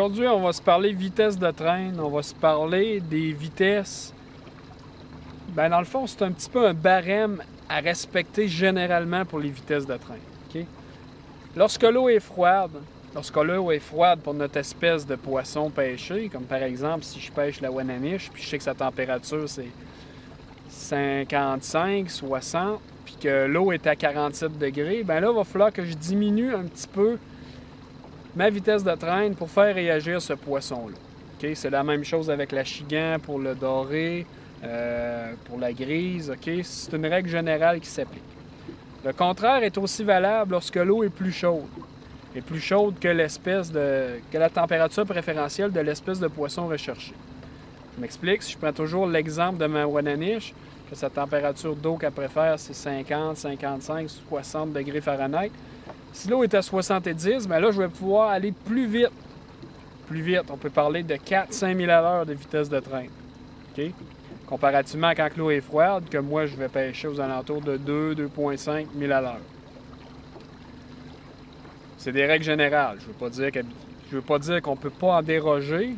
Aujourd'hui, on va se parler vitesse de traîne, on va se parler des vitesses. Dans le fond, c'est un petit peu un barème à respecter généralement pour les vitesses de traîne. Okay? Lorsque l'eau est froide pour notre espèce de poisson pêché, comme par exemple si je pêche la Wananiche, puis je sais que sa température c'est 55, 60, puis que l'eau est à 47 degrés, là, il va falloir que je diminue un petit peu ma vitesse de traîne pour faire réagir ce poisson-là. Okay? C'est la même chose avec la chigan pour le doré, pour la grise. Okay? C'est une règle générale qui s'applique. Le contraire est aussi valable lorsque l'eau est plus chaude. Est plus chaude que la température préférentielle de l'espèce de poisson recherché. Je m'explique, si je prends toujours l'exemple de ma Wananiche, que sa température d'eau qu'elle préfère, c'est 50, 55, 60 degrés Fahrenheit. Si l'eau est à 70, là, je vais pouvoir aller plus vite. Plus vite, on peut parler de 4-5 000 à l'heure de vitesse de traîne. Okay? Comparativement à quand l'eau est froide, que moi, je vais pêcher aux alentours de 2-2,5 000 à l'heure. C'est des règles générales. Je ne veux pas dire qu'on ne peut pas en déroger.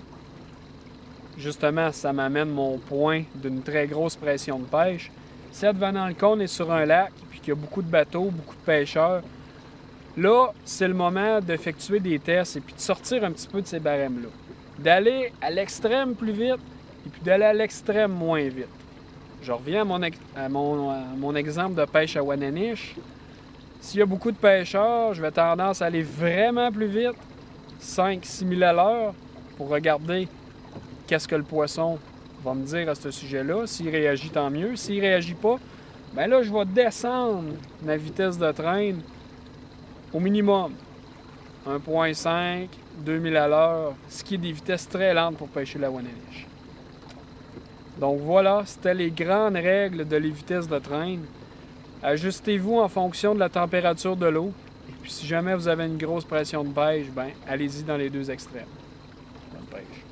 Justement, ça m'amène mon point d'une très grosse pression de pêche. Si advenant le cas, on est sur un lac, puis qu'il y a beaucoup de bateaux, beaucoup de pêcheurs, là, c'est le moment d'effectuer des tests et puis de sortir un petit peu de ces barèmes-là. D'aller à l'extrême plus vite et puis d'aller à l'extrême moins vite. Je reviens à mon exemple de pêche à Wananiche. S'il y a beaucoup de pêcheurs, je vais tendance à aller vraiment plus vite, 5-6 000 à l'heure, pour regarder qu'est-ce que le poisson va me dire à ce sujet-là. S'il réagit, tant mieux. S'il ne réagit pas, là, je vais descendre ma vitesse de traîne au minimum. 1,5, 2000 à l'heure, ce qui est des vitesses très lentes pour pêcher la Wananiche. Donc voilà, c'était les grandes règles de les vitesses de traîne. Ajustez-vous en fonction de la température de l'eau. Et puis si jamais vous avez une grosse pression de pêche, allez-y dans les deux extrêmes. Bonne pêche.